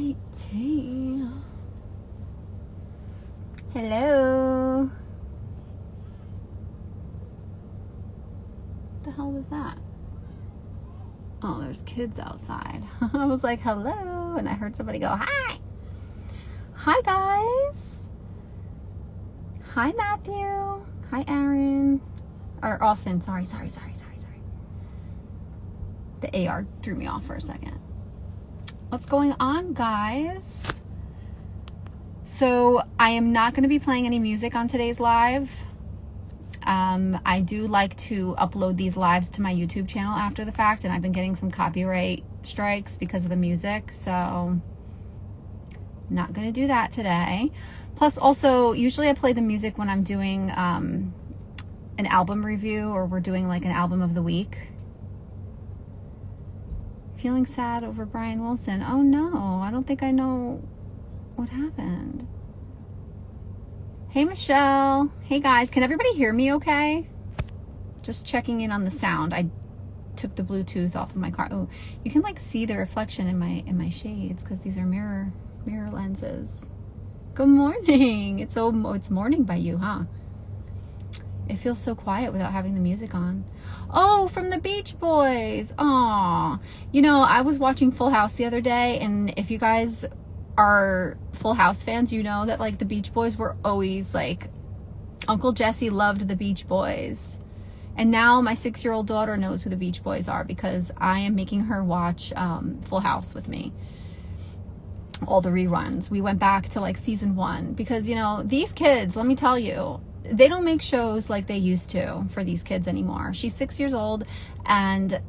Sweet tea. Hello. What the hell was that? Oh, there's kids outside. I was like, hello, and I heard somebody go, hi. Hi, guys. Hi, Matthew. Hi, Aaron. Or Austin. Sorry. The AR threw me off for a second. What's going on, guys? So I am not going to be playing any music on today's live. I do like to upload these lives to my YouTube channel after the fact, and I've been getting some copyright strikes because of the music, so not going to do that today. Plus, also, usually I play the music when I'm doing an album review, or we're doing like an album of the week. Feeling sad over Brian Wilson. Oh no, I don't think I know what happened. Hey, Michelle. Hey, guys. Can everybody hear me okay? Just checking in on the sound. I took the Bluetooth off of my car. Oh, you can like see the reflection in my shades because these are mirror lenses. Good morning. It's morning by you, huh? It feels so quiet without having the music on. Oh, from the Beach Boys. Aw. You know, I was watching Full House the other day, and if you guys are Full House fans, you know that like the Beach Boys were always like, Uncle Jesse loved the Beach Boys. And now my 6-year-old daughter knows who the Beach Boys are because I am making her watch Full House with me. All the reruns. We went back to like season 1 because, you know, these kids, let me tell you, they don't make shows like they used to for these kids anymore. She's 6 years old and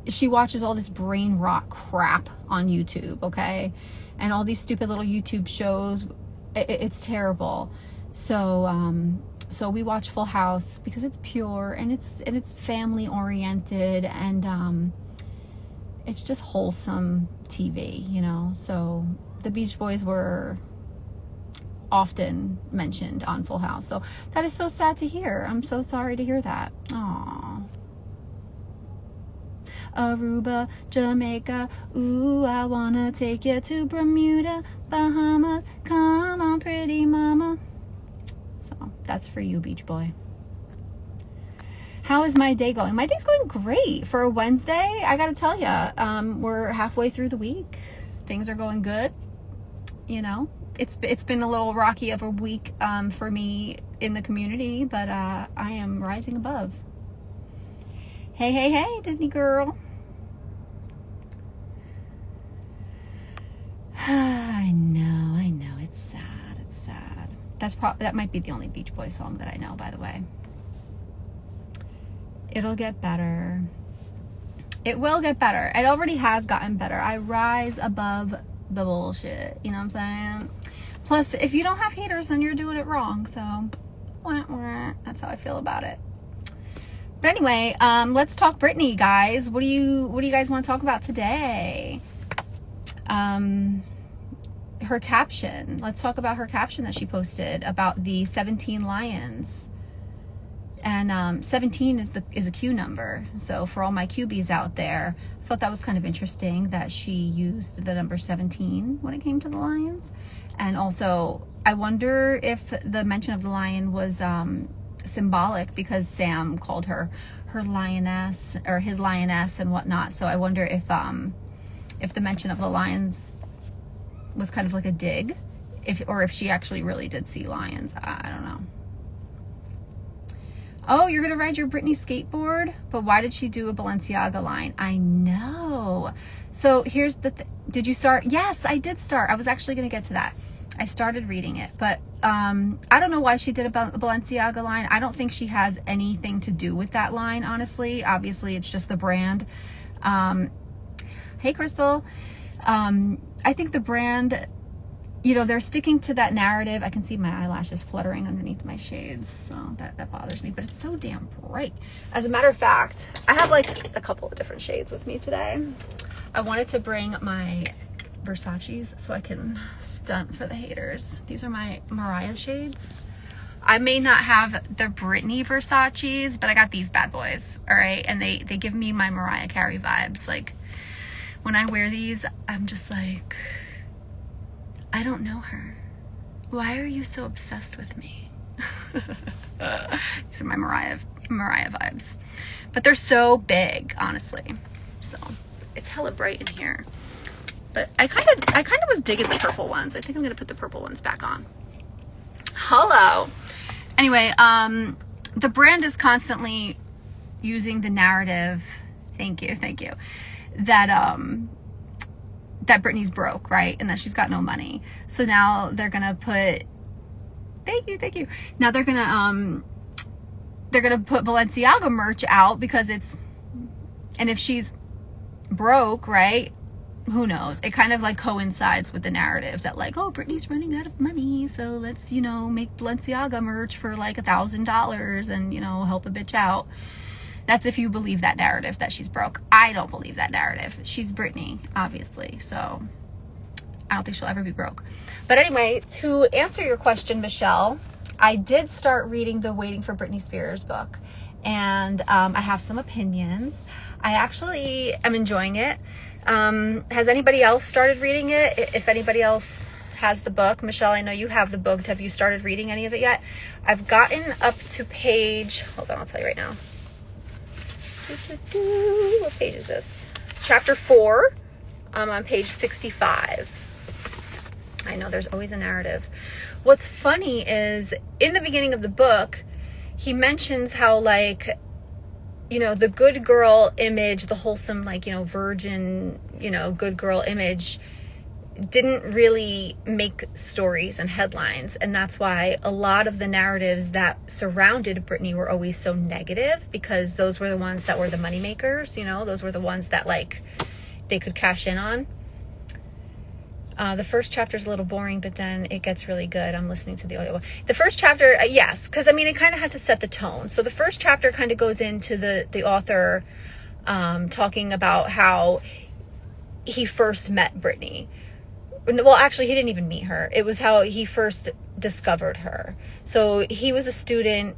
she watches all this brain rot crap on YouTube, okay? And all these stupid little YouTube shows. It's terrible. So we watch Full House because it's pure and it's family oriented, and it's just wholesome TV, you know. So the Beach Boys were often mentioned on Full House. So that is so sad to hear. I'm so sorry to hear that. Aww. Aruba, Jamaica, ooh, I wanna take you to Bermuda, Bahamas, come on pretty mama. So that's for you, Beach Boy. How is my day going? My day's going great. For a Wednesday, I gotta tell you, we're halfway through the week. Things are going good, you know. It's been a little rocky of a week for me in the community, but I am rising above. Hey, Disney girl. I know, it's sad. That might be the only Beach Boys song that I know, by the way. It'll get better. It will get better. It already has gotten better. I rise above the bullshit, you know what I'm saying? Plus, if you don't have haters, then you're doing it wrong. So that's how I feel about it. But anyway, let's talk Britney, guys. What do you guys want to talk about today? Her caption. Let's talk about her caption that she posted about the 17 lions. And 17 is a Q number. So for all my QBs out there, I thought that was kind of interesting that she used the number 17 when it came to the lions. And also, I wonder if the mention of the lion was symbolic because Sam called her lioness, or his lioness and whatnot. So I wonder if the mention of the lions was kind of like a dig, or if she actually really did see lions. I don't know. Oh, you're gonna ride your Britney skateboard? But why did she do a Balenciaga line? I know. So here's the did you start? Yes, I did start. I was actually gonna get to that. I started reading it, but I don't know why she did a Balenciaga line. I don't think she has anything to do with that line, honestly. Obviously, it's just the brand. Hey, Crystal. I think the brand, you know, they're sticking to that narrative. I can see my eyelashes fluttering underneath my shades, so that bothers me, but it's so damn bright. As a matter of fact, I have like a couple of different shades with me today. I wanted to bring my Versace's so I can stunt for the haters. These are my Mariah shades. I may not have the Britney Versace's, but I got these bad boys, all right? And they give me my Mariah Carey vibes. Like, when I wear these, I'm just like, I don't know her. Why are you so obsessed with me? These are my Mariah vibes. But they're so big, honestly. So it's hella bright in here. But I kind of was digging the purple ones. I think I'm gonna put the purple ones back on. Hello. Anyway, the brand is constantly using the narrative. Thank you. That that Britney's broke, right? And that she's got no money. So now they're gonna put. Thank you. Now they're gonna put Balenciaga merch out because it's. And if she's broke, right? Who knows? It kind of like coincides with the narrative that like, oh, Britney's running out of money, so let's, make Balenciaga merch for like $1,000 and, help a bitch out. That's if you believe that narrative that she's broke. I don't believe that narrative. She's Britney, obviously, so I don't think she'll ever be broke. But anyway, to answer your question, Michelle, I did start reading the Waiting for Britney Spears book, and I have some opinions. I actually am enjoying it. Has anybody else started reading it? If anybody else has the book, Michelle, I know you have the book. Have you started reading any of it yet? I've gotten up to page, hold on, I'll tell you right now. What page is this? Chapter 4. I'm on page 65. I know there's always a narrative. What's funny is in the beginning of the book, he mentions how the good girl image, the wholesome, virgin, good girl image didn't really make stories and headlines. And that's why a lot of the narratives that surrounded Britney were always so negative, because those were the ones that were the money makers, those were the ones that they could cash in on. The first chapter is a little boring, but then it gets really good. I'm listening to the audio. The first chapter, yes, because it kind of had to set the tone. So the first chapter kind of goes into the author talking about how he first met Britney. Well, actually, he didn't even meet her. It was how he first discovered her. So he was a student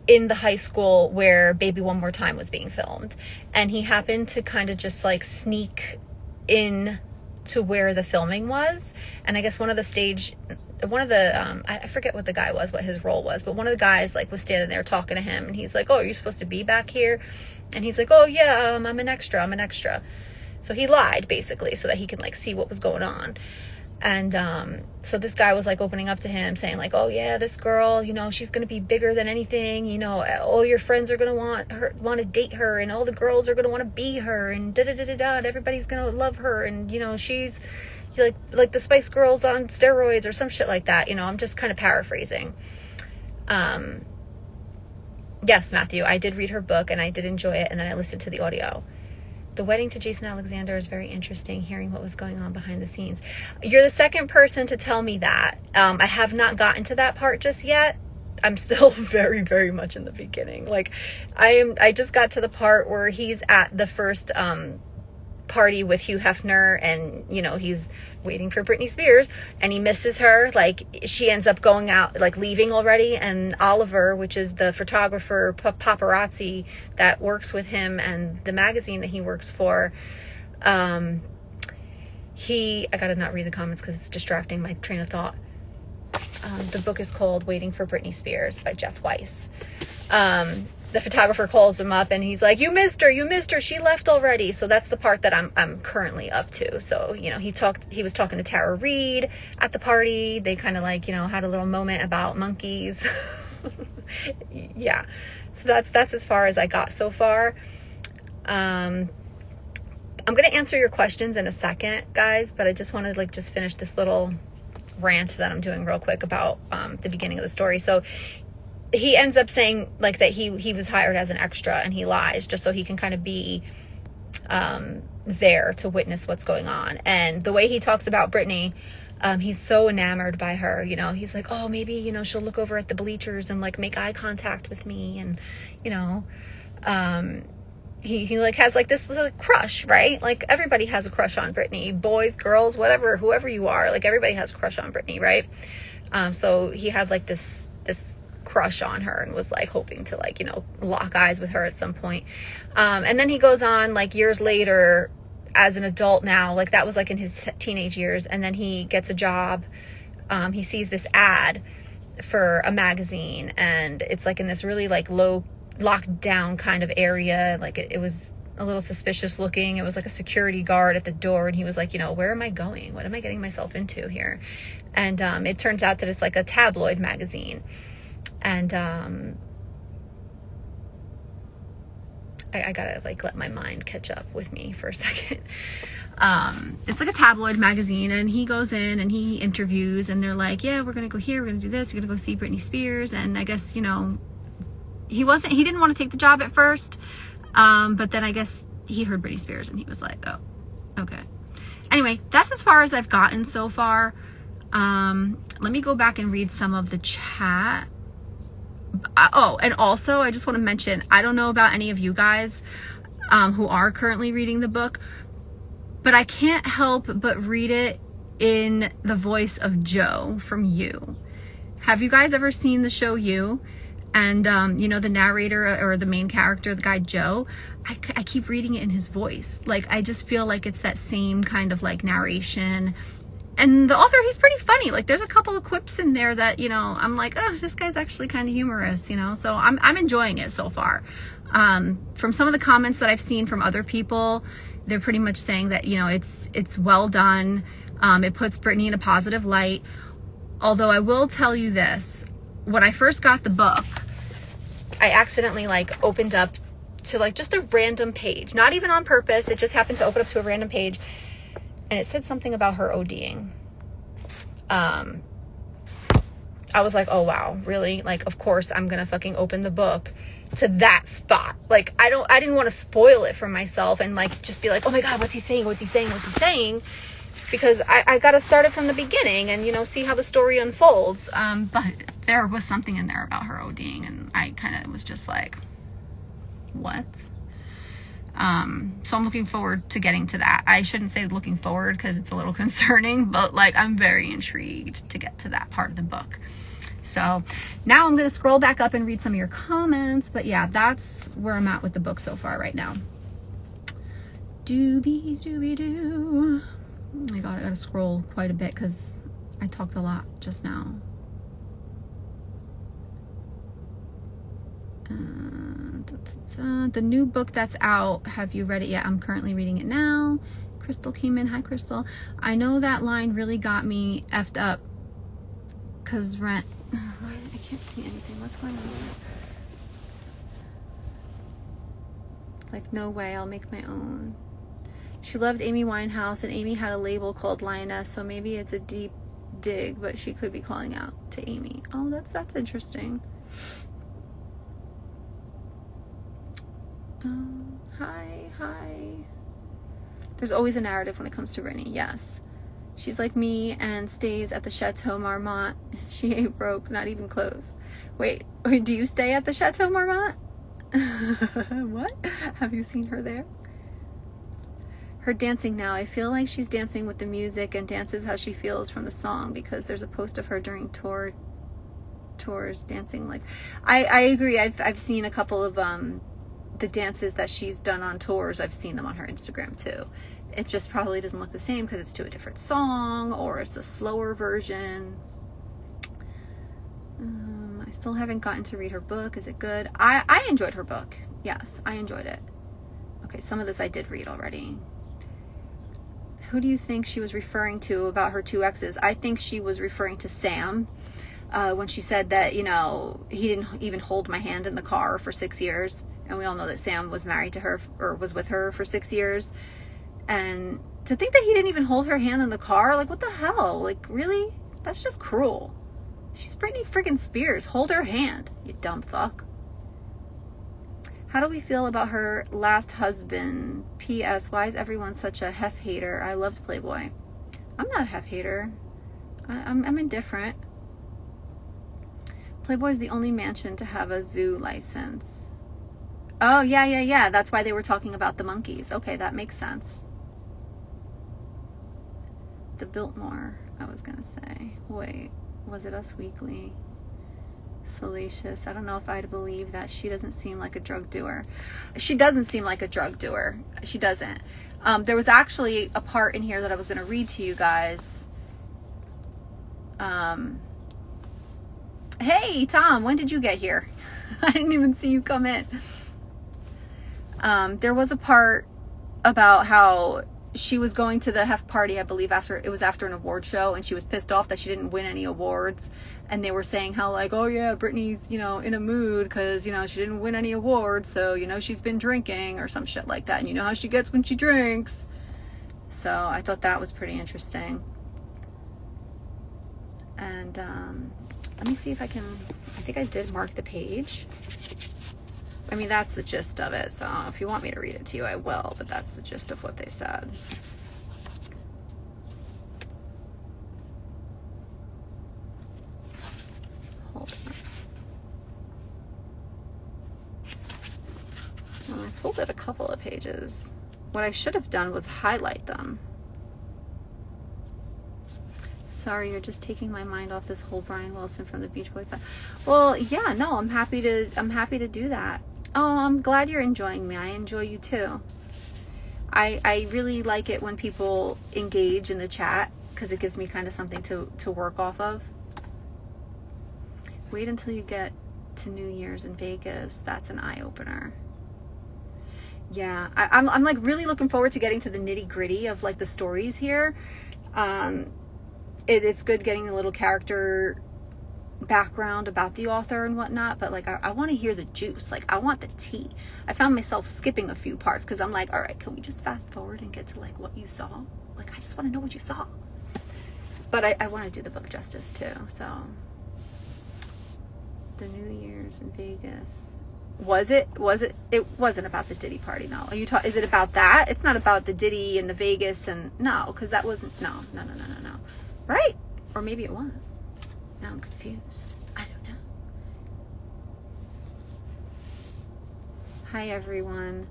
in the high school where Baby One More Time was being filmed, and he happened to kind of just sneak in to where the filming was. And I guess I forget what the guy was, what his role was, but one of the guys was standing there talking to him, and he's like, oh, are you supposed to be back here? And he's like, oh yeah, I'm an extra. So he lied basically so that he can see what was going on. And so this guy was opening up to him, saying oh yeah, this girl, she's gonna be bigger than anything, all your friends are gonna want to date her, and all the girls are gonna want to be her, and and everybody's gonna love her, and she's like the Spice Girls on steroids or some shit like that. I'm just kind of paraphrasing. Yes, Matthew, I did read her book and I did enjoy it, and then I listened to the audio. The wedding to Jason Alexander is very interesting, hearing what was going on behind the scenes. You're the second person to tell me that. I have not gotten to that part just yet. I'm still very, very much in the beginning. I just got to the part where he's at the first party with Hugh Hefner, and he's waiting for Britney Spears, and he misses her. She ends up going out, leaving already, and Oliver, which is the photographer paparazzi that works with him and the magazine that he works for, I gotta not read the comments because it's distracting my train of thought. The book is called Waiting for Britney Spears by Jeff Weiss. The photographer calls him up and he's like, you missed her, she left already. So that's the part that I'm currently up to. So, he was talking to Tara Reid at the party. They kind of had a little moment about monkeys. Yeah. So that's as far as I got so far. I'm going to answer your questions in a second, guys, but I just want to just finish this little rant that I'm doing real quick about the beginning of the story. So he ends up saying that he was hired as an extra, and he lies just so he can kind of be there to witness what's going on. And the way he talks about Britney, he's so enamored by her. He's like, oh, maybe she'll look over at the bleachers and make eye contact with me, and he has this crush, right? Everybody has a crush on Britney, boys, girls, whatever, whoever you are, everybody has a crush on Britney, right? So he had this crush on her and was hoping to lock eyes with her at some point. And then he goes on years later as an adult now. Like, that was like in his teenage years. And then he gets a job. He sees this ad for a magazine, and it's like in this really like low, locked down kind of area. Like, it was a little suspicious looking. It was like a security guard at the door, and he was like, you know, where am I going? What am I getting myself into here? And it turns out that it's like a tabloid magazine. And I gotta like let my mind catch up with me for a second. It's like a tabloid magazine, and he goes in and he interviews, and they're like, yeah, we're gonna go here, we're gonna do this, you're gonna go see Britney Spears. And I guess, you know, he didn't want to take the job at first, but then I guess he heard Britney Spears and he was like, oh, okay. Anyway, that's as far as I've gotten so far. Let me go back and read some of the chat. Oh, and also I just want to mention, I don't know about any of you guys who are currently reading the book, but I can't help but read it in the voice of Joe from You. Have you guys ever seen the show You? And you know, the narrator or the main character, the guy Joe, I keep reading it in his voice. Like, I just feel like it's that same kind of like narration. And the author, he's pretty funny. Like, there's a couple of quips in there that, you know, I'm like, oh, this guy's actually kind of humorous, you know? So I'm enjoying it so far. From some of the comments that I've seen from other people, they're pretty much saying that, you know, it's well done. It puts Britney in a positive light. Although I will tell you this, when I first got the book, I accidentally like opened up to like just a random page, not even on purpose. It just happened to open up to a random page. And it said something about her ODing. I was like, oh wow, really? Like, of course I'm gonna fucking open the book to that spot. Like, I didn't want to spoil it for myself and like just be like, oh my God, what's he saying? What's he saying? What's he saying? Because I gotta start it from the beginning and, you know, see how the story unfolds. But there was something in there about her ODing, and I kind of was just like, what? So I'm looking forward to getting to that. I shouldn't say looking forward because it's a little concerning, but like, I'm very intrigued to get to that part of the book. So now I'm going to scroll back up and read some of your comments. But yeah, that's where I'm at with the book so far right now. Doobie doobie doo. Oh my God, I got to scroll quite a bit because I talked a lot just now. The new book that's out, have you read it yet? I'm currently reading it now. Crystal came in. Hi, Crystal. I know that line really got me effed up because rent. I can't see anything. What's going on here? Like, no way, I'll make my own. She loved Amy Winehouse, and Amy had a label called Lioness, so maybe it's a deep dig, but she could be calling out to Amy. Oh, that's interesting. Hi. There's always a narrative when it comes to Britney. Yes. She's like me and stays at the Chateau Marmont. She ain't broke, not even close. Wait, do you stay at the Chateau Marmont? What? Have you seen her there? Her dancing now. I feel like she's dancing with the music and dances how she feels from the song, because there's a post of her during tours dancing like... I agree. I've seen a couple of the dances that she's done on tours. I've seen them on her Instagram too. It just probably doesn't look the same because it's to a different song, or it's a slower version. I still haven't gotten to read her book. Is it good? I enjoyed her book. Yes, I enjoyed it. Okay, some of this I did read already. Who do you think she was referring to about her two exes? I think she was referring to Sam, when she said that, you know, he didn't even hold my hand in the car for 6 years. And we all know that Sam was married to her, or was with her for 6 years. And to think that he didn't even hold her hand in the car, like, what the hell? Like, really? That's just cruel. She's Britney friggin' Spears. Hold her hand, you dumb fuck. How do we feel about her last husband? P.S. Why is everyone such a hef hater? I loved Playboy. I'm not a hef hater. I'm indifferent. Playboy's the only mansion to have a zoo license. Oh, yeah. That's why they were talking about the monkeys. Okay, that makes sense. The Biltmore, I was going to say. Wait, was it Us Weekly? Salacious. I don't know if I'd believe that. She doesn't seem like a drug doer. She doesn't seem like a drug doer. She doesn't. There was actually a part in here that I was going to read to you guys. Hey, Tom, when did you get here? I didn't even see you come in. There was a part about how she was going to the Hef party, I believe after an award show, and she was pissed off that she didn't win any awards. And they were saying how like, oh yeah, Britney's, in a mood because, she didn't win any awards. So, she's been drinking or some shit like that. And you know how she gets when she drinks. So I thought that was pretty interesting. And let me see if I think I did mark the page. I mean, that's the gist of it. So if you want me to read it to you, I will. But that's the gist of what they said. Hold on. I pulled it a couple of pages. What I should have done was highlight them. Sorry, you're just taking my mind off this whole Brian Wilson from the Beach Boy. Well, yeah, no, I'm happy to do that. Oh, I'm glad you're enjoying me. I enjoy you too. I really like it when people engage in the chat because it gives me kind of something to work off of. Wait until you get to New Year's in Vegas. That's an eye-opener. Yeah, I'm like really looking forward to getting to the nitty-gritty of like the stories here. It's good getting a little character background about the author and whatnot, but like I want to hear the juice. Like I want the tea. I found myself skipping a few parts because I'm like, all right, can we just fast forward and get to like what you saw? Like I just want to know what you saw. But I want to do the book justice too. So the New Year's in Vegas. Was it? It wasn't about the Diddy party. No. Are you is it about that? It's not about the Diddy and the Vegas and no, because that wasn't. No. Right? Or maybe it was. Now I'm confused. I don't know. Hi everyone.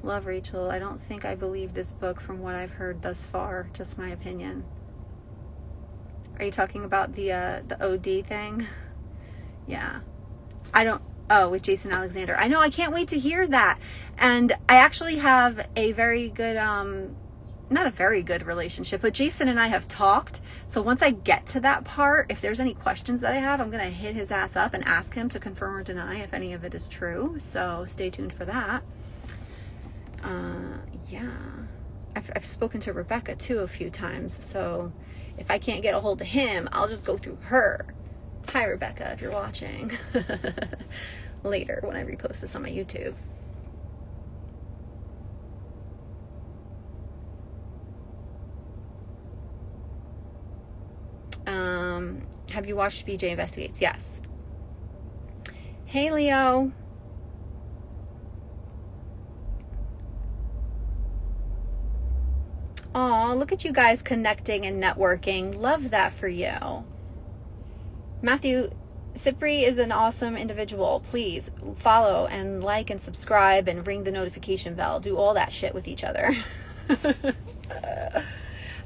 Love, Rachel. I don't think I believe this book from what I've heard thus far. Just my opinion. Are you talking about the OD thing? Yeah. With Jason Alexander. I know, I can't wait to hear that. And I actually have a very good, not a very good relationship, but Jason and I have talked. So once I get to that part, if there's any questions that I have, I'm going to hit his ass up and ask him to confirm or deny if any of it is true. So stay tuned for that. Yeah. I've spoken to Rebecca too a few times. So if I can't get a hold of him, I'll just go through her. Hi, Rebecca, if you're watching. Later when I repost this on my YouTube. Have you watched BJ Investigates? Yes. Hey, Leo. Aw, look at you guys connecting and networking. Love that for you. Matthew, Cipri is an awesome individual. Please follow and like and subscribe and ring the notification bell. Do all that shit with each other.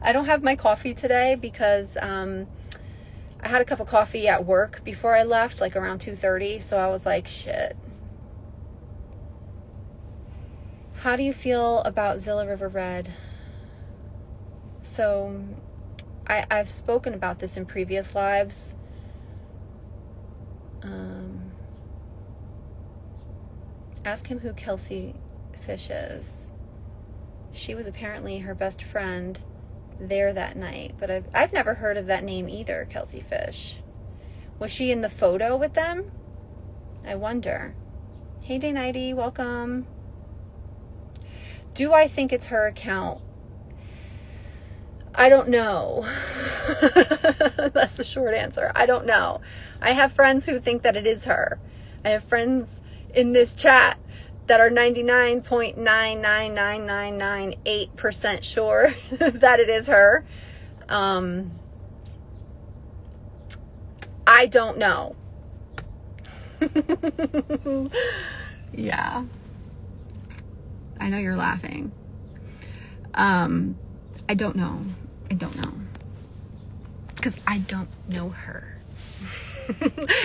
I don't have my coffee today because I had a cup of coffee at work before I left, like around 2:30. So I was like, shit. How do you feel about Zilla River Red? So I've spoken about this in previous lives. Ask him who Kelsey Fish is. She was apparently her best friend there that night, but I've never heard of that name either, Kelsey Fish. Was she in the photo with them? I wonder. Hey, Day Nighty, welcome. Do I think it's her account? I don't know. That's the short answer. I don't know. I have friends who think that it is her. I have friends in this chat that are 99.999998% sure that it is her. I don't know. Yeah. I know you're laughing. I don't know. Because I don't know her.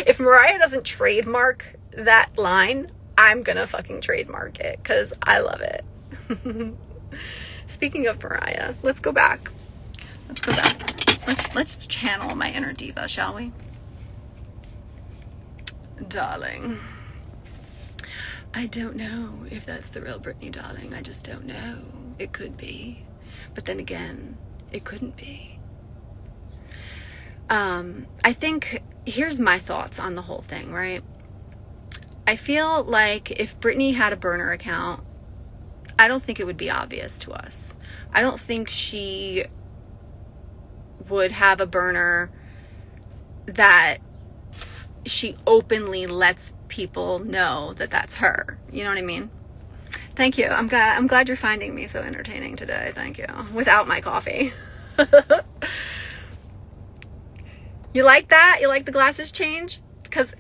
If Mariah doesn't trademark that line, I'm gonna fucking trademark it because I love it. Speaking of Mariah, let's go back. Let's channel my inner diva, shall we? Darling, I don't know if that's the real Britney, darling. I just don't know. It could be. But then again, it couldn't be. I think, here's my thoughts on the whole thing, right? I feel like if Britney had a burner account, I don't think it would be obvious to us. I don't think she would have a burner that she openly lets people know that that's her. You know what I mean? Thank you. I'm glad you're finding me so entertaining today. Thank you. Without my coffee. You like that? You like the glasses change? Cause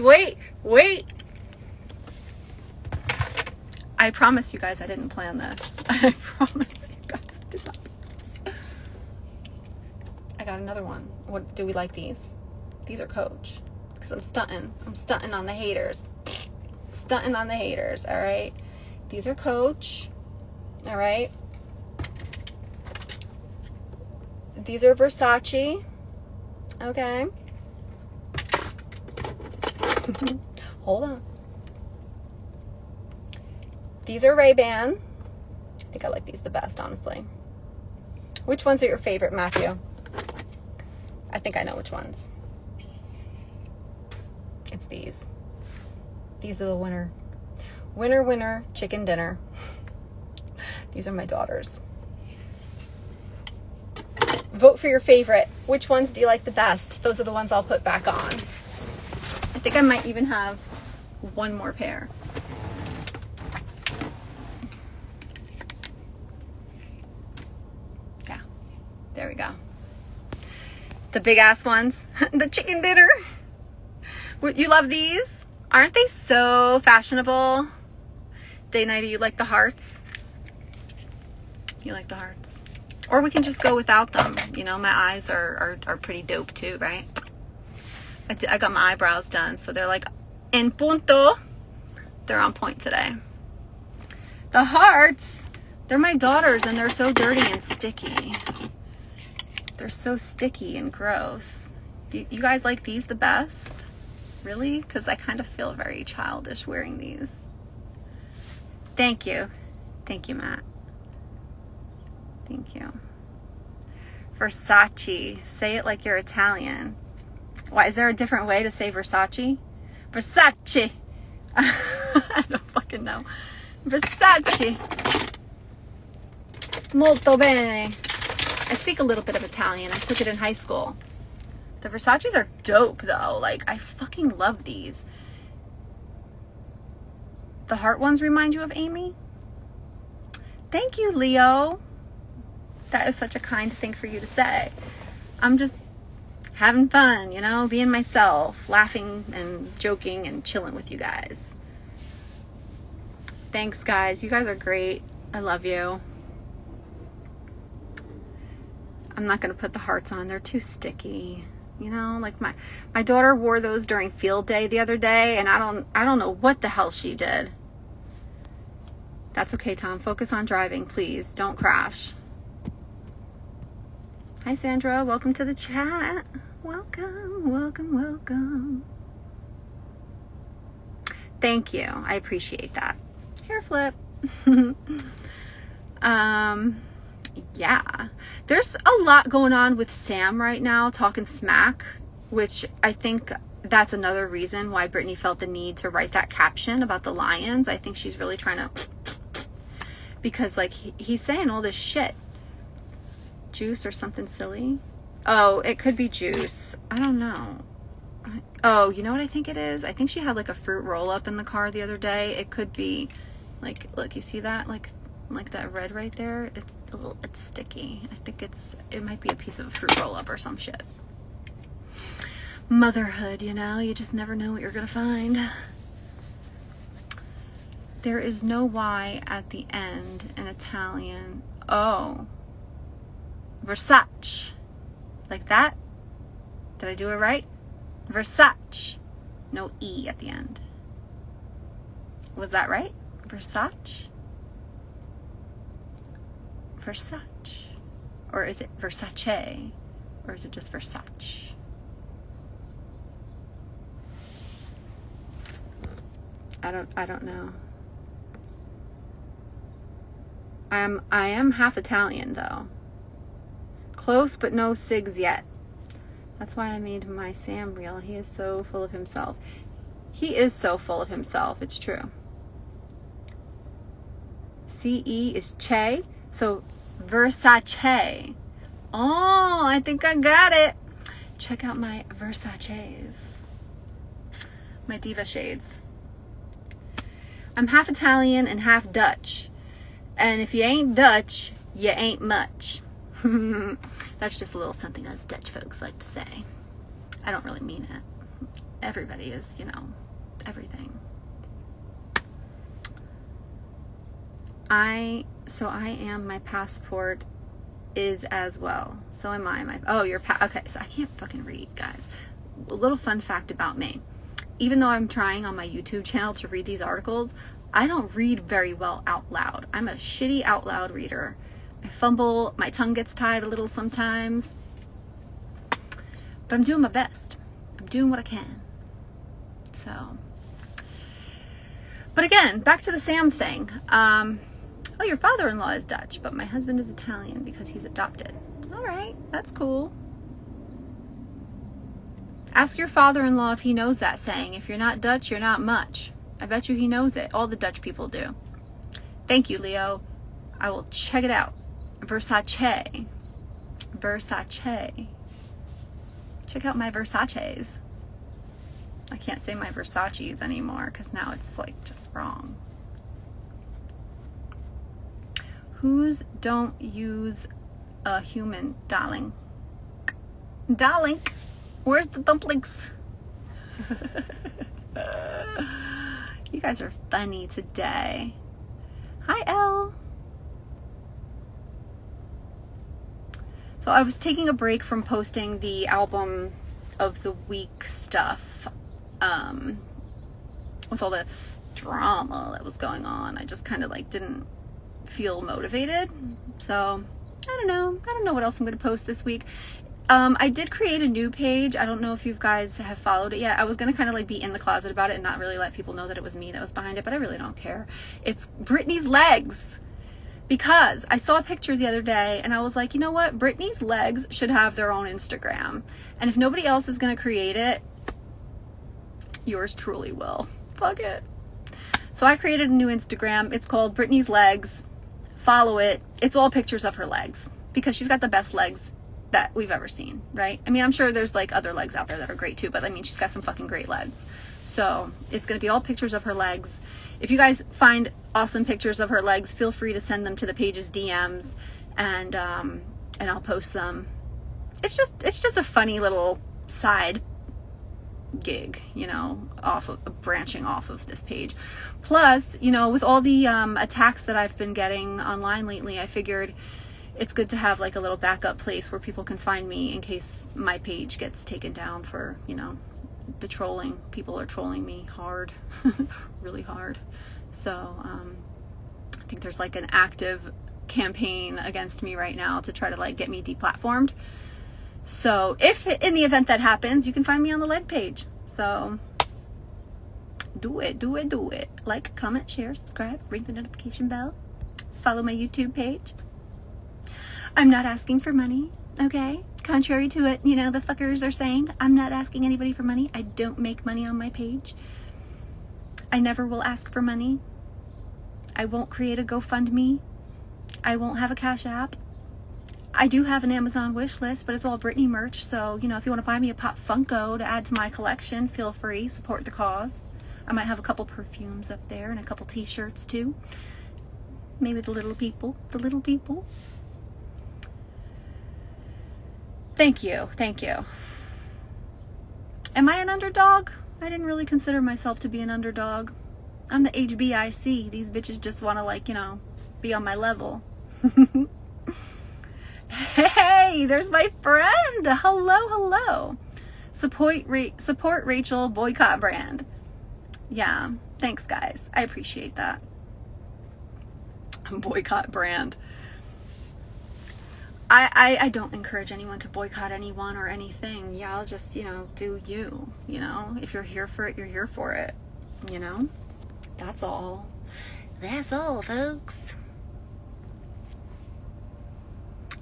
wait. I promise you guys I didn't plan this. I promise you guys I did not plan this. I got another one. What do we like these? These are Coach. Because I'm stunting on the haters. Stunting on the haters, all right? These are Coach, all right? These are Versace, okay? Hold on. These are Ray-Ban. I think I like these the best, honestly. Which ones are your favorite, Matthew? I think I know which ones. It's these. These are the winner. Winner, chicken dinner. These are my daughters. Vote for your favorite. Which ones do you like the best? Those are the ones I'll put back on. I think I might even have one more pair. Yeah, there we go. The big ass ones. The chicken dinner. You love these? Aren't they so fashionable? Day Nighty, you like the hearts? You like the hearts? Or we can just go without them. You know, my eyes are pretty dope too, right? I got my eyebrows done, so they're like en punto. They're on point today. The hearts, they're my daughters and they're so dirty and sticky. They're so sticky and gross. Do you guys like these the best? Really? Because I kind of feel very childish wearing these. Thank you. Thank you, Matt. Thank you. Versace. Say it like you're Italian. Why? Is there a different way to say Versace? Versace. I don't fucking know. Versace. Molto bene. I speak a little bit of Italian. I took it in high school. The Versaces are dope, though. Like, I fucking love these. The heart ones remind you of Amy? Thank you, Leo. That is such a kind thing for you to say. I'm just having fun, you know, being myself, laughing and joking and chilling with you guys. Thanks, guys. You guys are great. I love you. I'm not going to put the hearts on. They're too sticky. You know, like my daughter wore those during field day the other day, and I don't know what the hell she did. That's okay, Tom. Focus on driving, please. Don't crash. Hi, Sandra. Welcome to the chat. Welcome. Thank you. I appreciate that. Hair flip. Yeah, there's a lot going on with Sam right now, talking smack, which I think that's another reason why Britney felt the need to write that caption about the lions. I think she's really trying to, because like he's saying all this shit. Juice or something silly. Oh, it could be juice. I don't know. Oh, you know what I think it is? I think she had like a fruit roll up in the car the other day. It could be like, look, you see that? Like that red right there, it's sticky. I think it might be a piece of a fruit roll up or some shit. Motherhood, you know, you just never know what you're gonna find. There is no Y at the end in Italian. Oh, Versace, like that. Did I do it right? Versace, no E at the end. Was that right? Versace. Versace? Or is it Versace? Or is it just Versace? I don't know. I am half Italian though. Close, but no cigs yet. That's why I made my Sam reel. He is so full of himself. He is so full of himself. It's true. CE is Che, so Versace. Oh, I think I got it. Check out my Versaces. My diva shades. I'm half Italian and half Dutch. And if you ain't Dutch, you ain't much. That's just a little something us Dutch folks like to say. I don't really mean it. Everybody is, you know, everything. I am, my passport is as well. So am I. Oh, your okay, so I can't fucking read, guys. A little fun fact about me. Even though I'm trying on my YouTube channel to read these articles, I don't read very well out loud. I'm a shitty out loud reader. I fumble, my tongue gets tied a little sometimes. But I'm doing my best. I'm doing what I can. So. But again, back to the Sam thing. Oh, your father-in-law is Dutch, but my husband is Italian because he's adopted. All right, that's cool. Ask your father-in-law if he knows that saying. If you're not Dutch, you're not much. I bet you he knows it. All the Dutch people do. Thank you, Leo. I will check it out. Versace. Versace. Check out my Versaces. I can't say my Versaces anymore because now it's like just wrong. Whose don't use a human, darling? Darling, where's the dumplings? You guys are funny today. Hi, Elle. So I was taking a break from posting the album of the week stuff with all the drama that was going on. I just kind of like didn't feel motivated. So I don't know what else I'm going to post this week. I did create a new page. I don't know if you guys have followed it yet. I was going to kind of like be in the closet about it and not really let people know that it was me that was behind it, but I really don't care. It's Britney's legs. Because I saw a picture the other day and I was like, you know what? Britney's legs should have their own Instagram. And if nobody else is going to create it, yours truly will. Fuck it. So I created a new Instagram. It's called Britney's Legs. Follow it. It's all pictures of her legs because she's got the best legs that we've ever seen, right? I mean, I'm sure there's like other legs out there that are great too, but I mean, she's got some fucking great legs. So it's going to be all pictures of her legs. If you guys find awesome pictures of her legs, feel free to send them to the page's DMs and I'll post them. It's just a funny little side gig, you know, branching off of this page. Plus, you know, with all the attacks that I've been getting online lately, I figured it's good to have like a little backup place where people can find me in case my page gets taken down for, you know, the trolling. People are trolling me hard, really hard. So I think there's like an active campaign against me right now to try to like get me deplatformed. So if in the event that happens, you can find me on the leg page. So do it. Like, comment, share, subscribe, ring the notification bell, follow my YouTube page. I'm not asking for money, okay? Contrary to what, you know, the fuckers are saying, I'm not asking anybody for money. I don't make money on my page. I never will ask for money. I won't create a GoFundMe. I won't have a Cash App. I do have an Amazon wish list, but it's all Britney merch. So, you know, if you want to buy me a Pop Funko to add to my collection, feel free. Support the cause. I might have a couple perfumes up there and a couple t-shirts too. Maybe the little people. Thank you. Am I an underdog? I didn't really consider myself to be an underdog. I'm the HBIC. These bitches just want to, like, you know, be on my level. Hey, there's my friend. Hello. Support Rachel, boycott brand. Yeah, thanks guys. I appreciate that. Boycott brand. I don't encourage anyone to boycott anyone or anything. Y'all just, do you, if you're here for it, you're here for it, that's all. That's all, folks.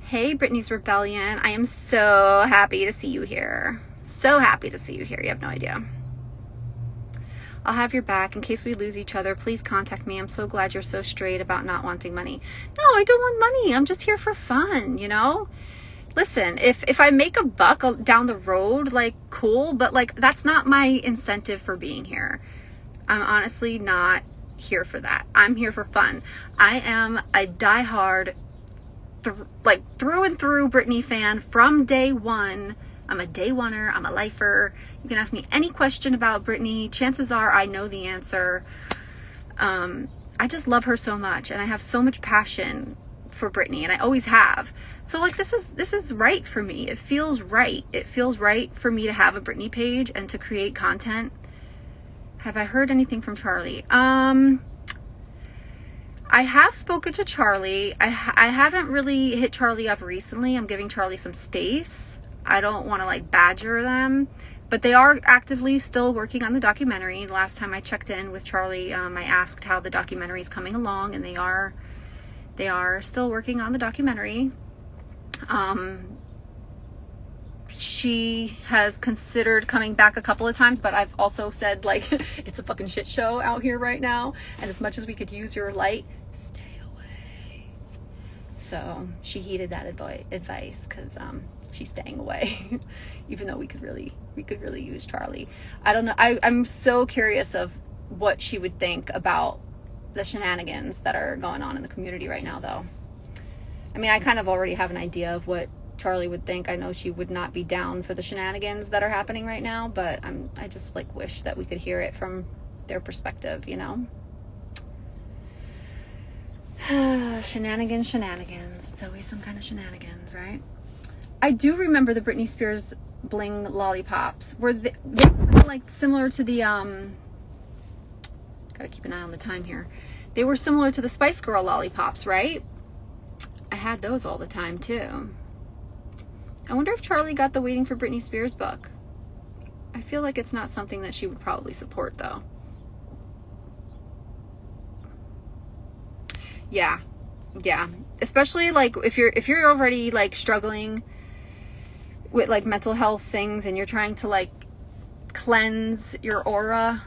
Hey, Britney's Rebellion. I am so happy to see you here. So happy to see you here. You have no idea. I'll have your back in case we lose each other. Please contact me. I'm so glad you're so straight about not wanting money. No, I don't want money. I'm just here for fun, Listen, if I make a buck down the road, cool, but that's not my incentive for being here. I'm honestly not here for that. I'm here for fun. I am a diehard, through and through Britney fan from day one. I'm a day oneer. I'm a lifer. You can ask me any question about Britney. Chances are I know the answer. I just love her so much, and I have so much passion for Britney, and I always have. So this is right for me. It feels right. It feels right for me to have a Britney page and to create content. Have I heard anything from Charlie? I have spoken to Charlie. I haven't really hit Charlie up recently. I'm giving Charlie some space. I don't want to badger them, but they are actively still working on the documentary. The last time I checked in with Charlie, I asked how the documentary is coming along, and they are still working on the documentary. She has considered coming back a couple of times, but I've also said it's a fucking shit show out here right now, and as much as we could use your light, stay away. So she heeded that advice because she's staying away, even though we could really use Charlie. I don't know. I'm so curious of what she would think about the shenanigans that are going on in the community right now, though. I mean, I kind of already have an idea of what Charlie would think. I know she would not be down for the shenanigans that are happening right now, but I just wish that we could hear it from their perspective, Shenanigans. It's always some kind of shenanigans, right? I do remember the Britney Spears bling lollipops. Were they similar to the gotta keep an eye on the time here. They were similar to the Spice Girl lollipops, right? I had those all the time too. I wonder if Charlie got the Waiting for Britney Spears book. I feel like it's not something that she would probably support, though. Yeah. Especially if you're already struggling with mental health things, and you're trying to cleanse your aura.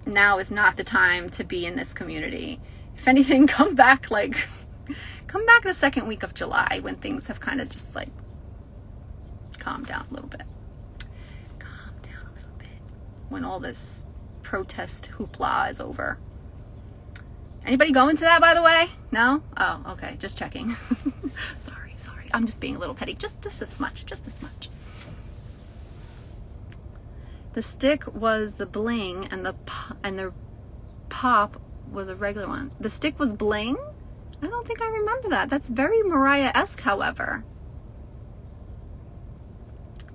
Now is not the time to be in this community. If anything, come back the second week of July, when things have kind of just calm down a little bit. When all this protest hoopla is over. Anybody going to that, by the way? No? Oh, okay. Just checking. Sorry. I'm just being a little petty. Just this much. The stick was the bling, and the pop was a regular one. The stick was bling? I don't think I remember that. That's very Mariah-esque, however.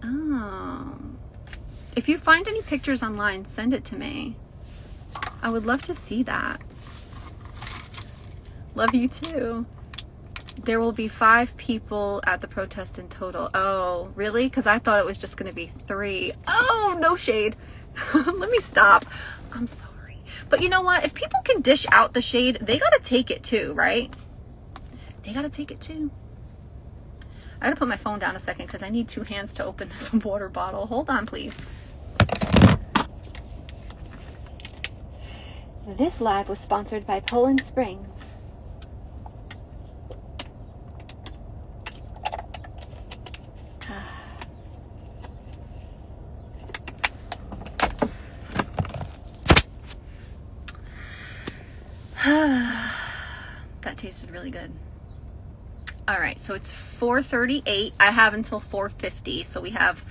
Oh. If you find any pictures online, send it to me. I would love to see that. Love you too. There will be 5 people at the protest in total. Oh, really? Because I thought it was just going to be 3. Oh, no shade. Let me stop. I'm sorry. But you know what? If people can dish out the shade, they got to take it too, right? They got to take it too. I gotta put my phone down a second because I need 2 hands to open this water bottle. Hold on, please. This live was sponsored by Poland Springs. That tasted really good. All right, so it's 4:38. I have until 4:50, so we have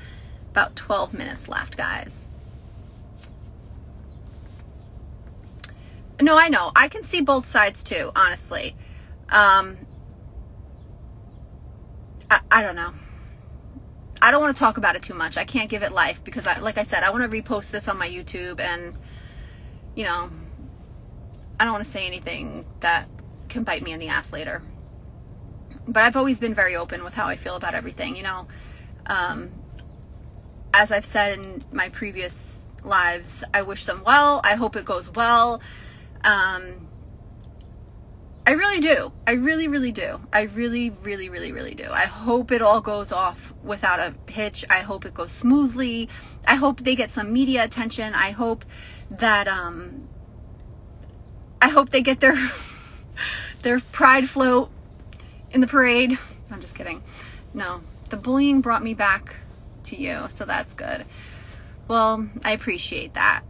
about 12 minutes left, guys. No, I know. I can see both sides too, honestly. I don't know. I don't want to talk about it too much. I can't give it life because, like I said, I want to repost this on my YouTube, and, I don't want to say anything that can bite me in the ass later. But I've always been very open with how I feel about everything, you know. As I've said in my previous lives, I wish them well. I hope it goes well. I really do. I really, really do. I really, really, really, really do. I hope it all goes off without a hitch. I hope it goes smoothly. I hope they get some media attention. I hope that, I hope they get their, their pride float in the parade. I'm just kidding. No, the bullying brought me back to you, so that's good. Well, I appreciate that.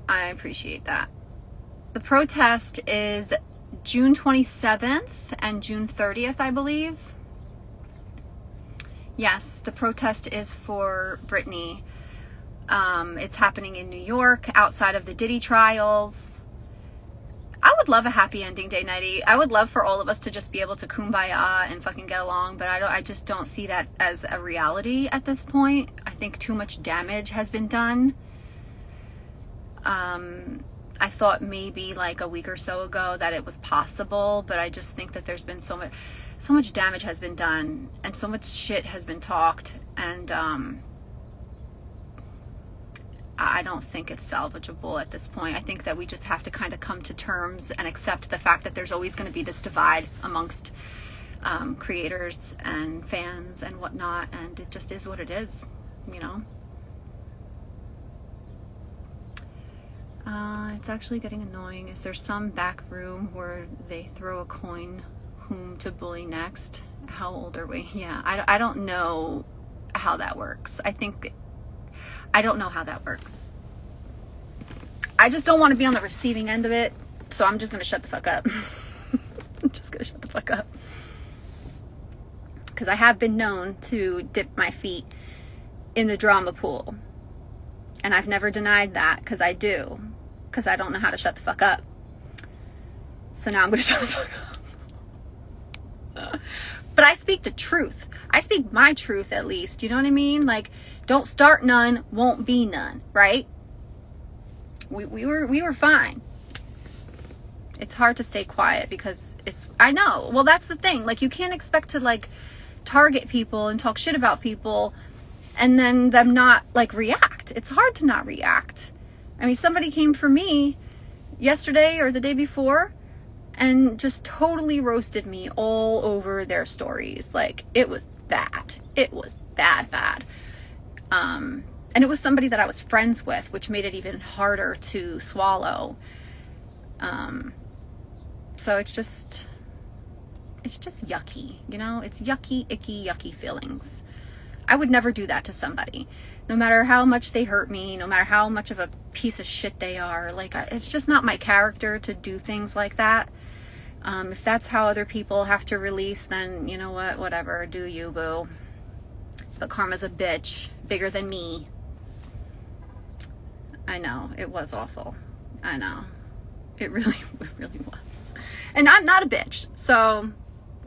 I appreciate that. The protest is June 27th and June 30th, I believe. Yes, the protest is for Britney. It's happening in New York, outside of the Diddy trials. I would love a happy ending, Day Nighty. I would love for all of us to just be able to kumbaya and fucking get along, but I just don't see that as a reality at this point. I think too much damage has been done. I thought maybe like a week or so ago that it was possible, but I just think that there's been so much damage has been done and so much shit has been talked, and I don't think it's salvageable at this point. I think that we just have to kind of come to terms and accept the fact that there's always going to be this divide amongst creators and fans and whatnot, and it just is what it is, you know. It's actually getting annoying. Is there some back room where they throw a coin whom to bully next? How old are we? Yeah, I don't know how that works. I don't know how that works. I just don't want to be on the receiving end of it, so I'm just going to shut the fuck up. I'm just going to shut the fuck up. Because I have been known to dip my feet in the drama pool. And I've never denied that, because I do. Because I don't know how to shut the fuck up. So now I'm going to shut the fuck up. But I speak the truth. I speak my truth, at least. You know what I mean? Like, don't start none, won't be none, right? We were fine. It's hard to stay quiet because I know. Well, that's the thing. Like, you can't expect to, like, target people and talk shit about people and then them not, like, react. It's hard to not react. I mean, somebody came for me yesterday or the day before and just totally roasted me all over their stories. Like, it was bad. It was bad. And it was somebody that I was friends with, which made it even harder to swallow. So it's just yucky, you know? It's yucky, icky, yucky feelings. I would never do that to somebody. No matter how much they hurt me, no matter how much of a piece of shit they are. Like, it's just not my character to do things like that. If that's how other people have to release, then you know what? Whatever. Do you, boo. But karma's a bitch. Bigger than me. I know. It was awful. I know. It really was. And I'm not a bitch. So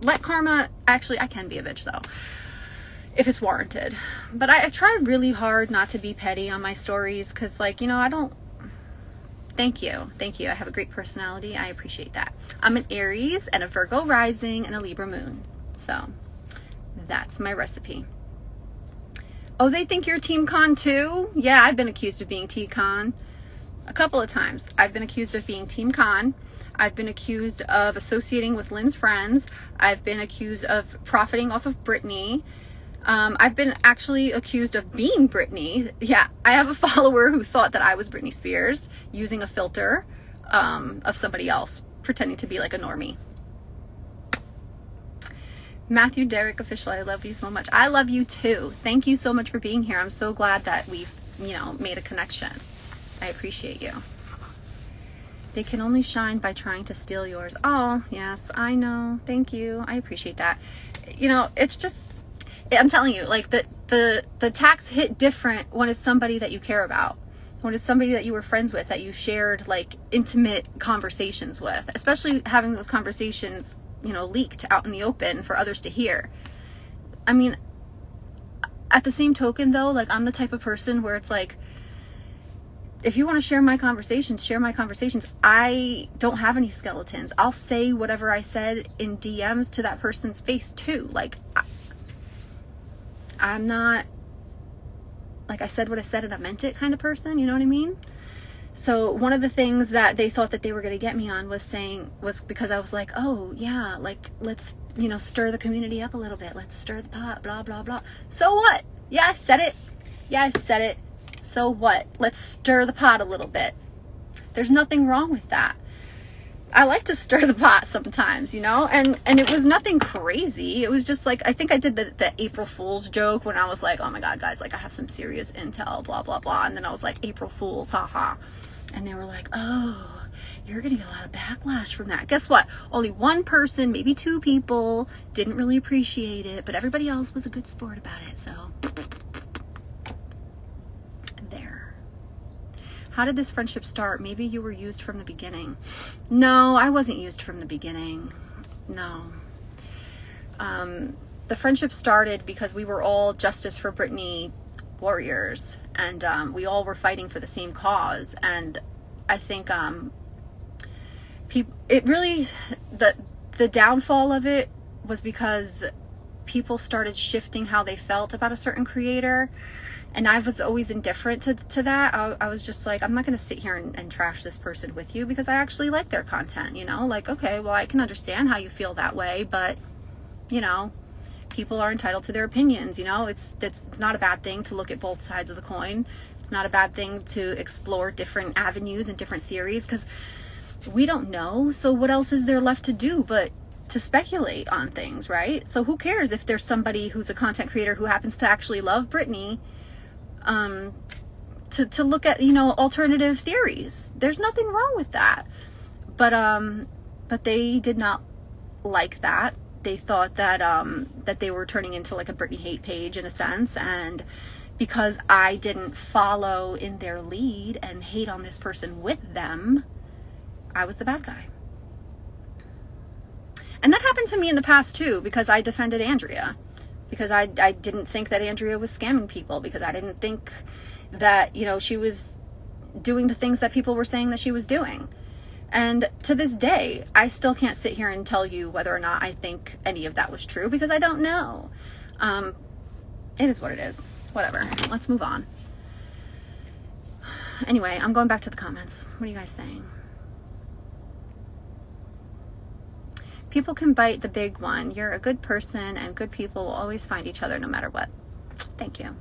let karma... Actually, I can be a bitch, though, if it's warranted. But I try really hard not to be petty on my stories because, like, you know, I don't... Thank you. I have a great personality. I appreciate that. I'm an Aries and a Virgo rising and a Libra moon. So that's my recipe. Oh, they think you're Team Con too? Yeah, I've been accused of being Team Con a couple of times. I've been accused of being Team Con. I've been accused of associating with Lynn's friends. I've been accused of profiting off of Britney. I've been actually accused of being Britney. Yeah, I have a follower who thought that I was Britney Spears using a filter of somebody else, pretending to be like a normie. Matthew Derrick Official, I love you so much. I love you too. Thank you so much for being here. I'm so glad that we've, you know, made a connection. I appreciate you. They can only shine by trying to steal yours. Oh, yes, I know. Thank you. I appreciate that. You know, it's just... I'm telling you, like, the attacks hit different when it's somebody that you care about, when it's somebody that you were friends with, that you shared, like, intimate conversations with, especially having those conversations, you know, leaked out in the open for others to hear. I mean, at the same token, though, like, I'm the type of person where it's like, if you want to share my conversations, share my conversations. I don't have any skeletons. I'll say whatever I said in DMs to that person's face too. Like, I'm not, like, I said what I said and I meant it kind of person, you know what I mean? So one of the things that they thought that they were going to get me on was because I was like, oh yeah, like, let's, you know, stir the community up a little bit. Let's stir the pot, blah, blah, blah. So what? Yeah, I said it. Yeah, I said it. So what? Let's stir the pot a little bit. There's nothing wrong with that. I like to stir the pot sometimes, you know, and it was nothing crazy. It was just like, I think I did the April Fool's joke when I was like, oh my God, guys, like, I have some serious intel, blah, blah, blah. And then I was like, April Fool's, haha. And they were like, oh, you're going to get a lot of backlash from that. Guess what? Only one person, maybe two people didn't really appreciate it, but everybody else was a good sport about it. So there. How did this friendship start? Maybe you were used from the beginning. No, I wasn't used from the beginning. No. The friendship started because we were all Justice for Britney warriors, and we all were fighting for the same cause. And I think it really, the downfall of it was because people started shifting how they felt about a certain creator. And I was always indifferent to that. I was just like, I'm not going to sit here and trash this person with you because I actually like their content, you know? Like, okay, well, I can understand how you feel that way, but, you know, people are entitled to their opinions, you know? It's not a bad thing to look at both sides of the coin. It's not a bad thing to explore different avenues and different theories because we don't know. So what else is there left to do but to speculate on things, right? So who cares if there's somebody who's a content creator who happens to actually love Britney, to look at, you know, alternative theories. There's nothing wrong with that. But they did not like that. They thought that that they were turning into like a Britney hate page in a sense, and because I didn't follow in their lead and hate on this person with them, I was the bad guy. And that happened to me in the past too, because I defended Andrea. Because I didn't think that Andrea was scamming people, because I didn't think that, you know, she was doing the things that people were saying that she was doing. And to this day, I still can't sit here and tell you whether or not I think any of that was true, because I don't know. It is what it is. Whatever. Let's move on. Anyway, I'm going back to the comments. What are you guys saying? People can bite the big one. You're a good person, and good people will always find each other no matter what. Thank you.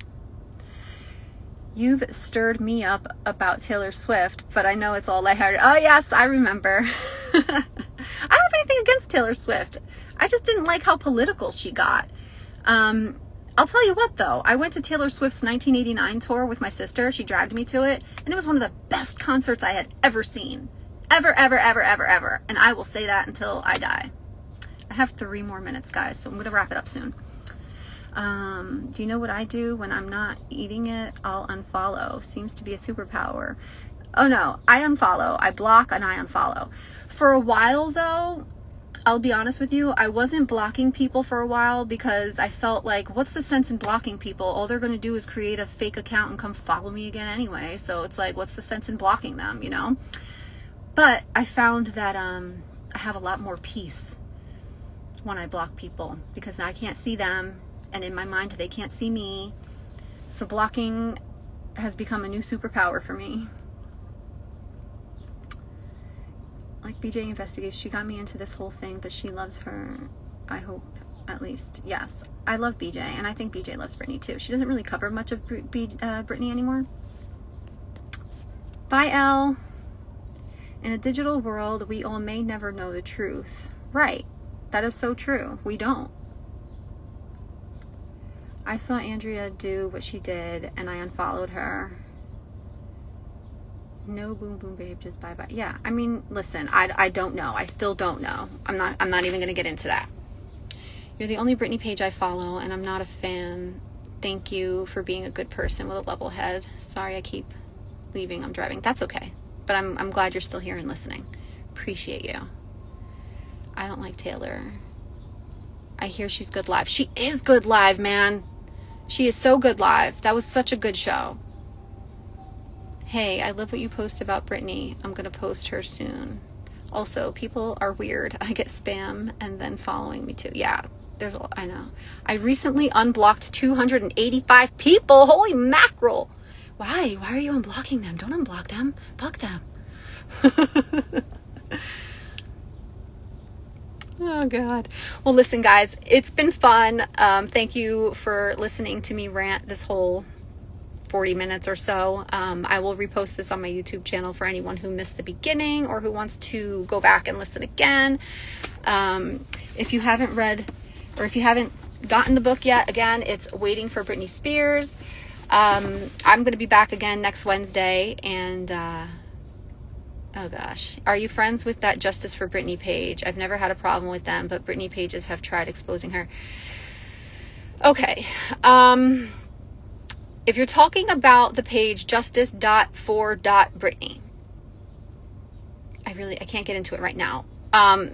You've stirred me up about Taylor Swift, but I know it's all lighthearted. Oh yes, I remember. I don't have anything against Taylor Swift. I just didn't like how political she got. I'll tell you what though, I went to Taylor Swift's 1989 tour with my sister. She dragged me to it, and it was one of the best concerts I had ever seen. Ever. And I will say that until I die. I have 3 more minutes, guys, so I'm going to wrap it up soon. Do you know what I do when I'm not eating it? I'll unfollow. Seems to be a superpower. Oh no, I unfollow. I block and I unfollow. For a while though, I'll be honest with you, I wasn't blocking people for a while because I felt like, what's the sense in blocking people? All they're going to do is create a fake account and come follow me again anyway. So it's like, what's the sense in blocking them, you know? But I found that I have a lot more peace when I block people, because I can't see them, and in my mind they can't see me. So blocking has become a new superpower for me. Like BJ investigates, she got me into this whole thing, but she loves her, I hope, at least. Yes, I love BJ, and I think BJ loves Britney too. She doesn't really cover much of Britney anymore. Bye, Elle. In a digital world, we all may never know the truth. Right. That is so true. We don't. I saw Andrea do what she did, and I unfollowed her. No, boom boom babe, just bye bye. Yeah, I mean, listen, I don't know. I still don't know. I'm not even gonna get into that. You're the only Britney page I follow, and I'm not a fan. Thank you for being a good person with a level head. Sorry I keep leaving. I'm driving. That's okay. But I'm glad you're still here and listening. Appreciate you. I don't like Taylor. I hear she's good live. She is good live, man. She is so good live. That was such a good show. Hey, I love what you post about Britney. I'm going to post her soon. Also, people are weird. I get spam and then following me too. Yeah, I know. I recently unblocked 285 people. Holy mackerel. Why? Why are you unblocking them? Don't unblock them. Block them. Oh, God. Well, listen, guys, it's been fun. Thank you for listening to me rant this whole 40 minutes or so. I will repost this on my YouTube channel for anyone who missed the beginning or who wants to go back and listen again. If you haven't read or if you haven't gotten the book yet, again, it's Waiting for Britney Spears. I'm going to be back again next Wednesday, and oh gosh, are you friends with that Justice for Britney page? I've never had a problem with them, but Britney pages have tried exposing her. Okay. If you're talking about the page justice.for.Britney, I can't get into it right now. I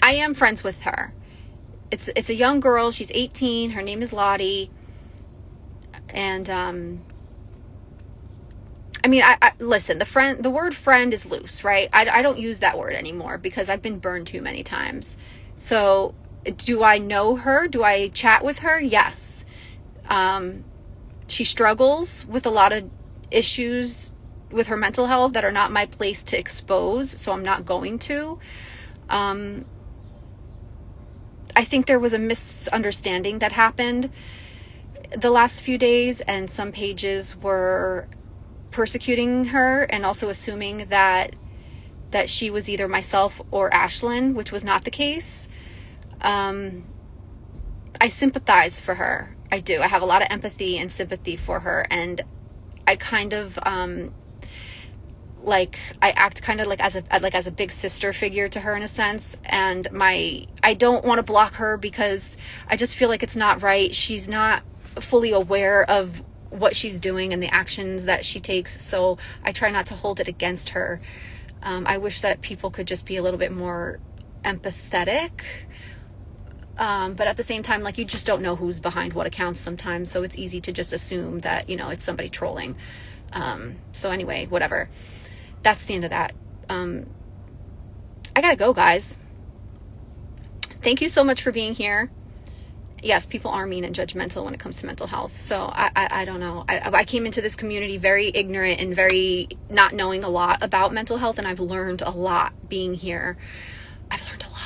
am friends with her. It's a young girl. She's 18. Her name is Lottie. And, I mean, I listen, the word friend is loose, right? I don't use that word anymore because I've been burned too many times. So do I know her? Do I chat with her? Yes. She struggles with a lot of issues with her mental health that are not my place to expose, so I'm not going to. I think there was a misunderstanding that happened the last few days, and some pages were persecuting her and also assuming that she was either myself or Ashlyn, which was not the case. I sympathize for her. I do. I have a lot of empathy and sympathy for her, and I kind of I act kind of like as a big sister figure to her in a sense, and I don't want to block her because I just feel like it's not right. She's not fully aware of what she's doing and the actions that she takes, so I try not to hold it against her. I wish that people could just be a little bit more empathetic. But at the same time, like, you just don't know who's behind what accounts sometimes, so it's easy to just assume that, you know, it's somebody trolling. So anyway, whatever. That's the end of that. I gotta go, guys. Thank you so much for being here. Yes, people are mean and judgmental when it comes to mental health. So I don't know. I came into this community very ignorant and very not knowing a lot about mental health, and I've learned a lot being here. I've learned a lot.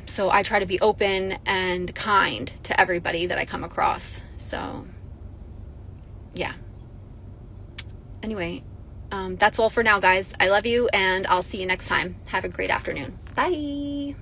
So I try to be open and kind to everybody that I come across. So, yeah. Anyway, that's all for now, guys. I love you, and I'll see you next time. Have a great afternoon. Bye.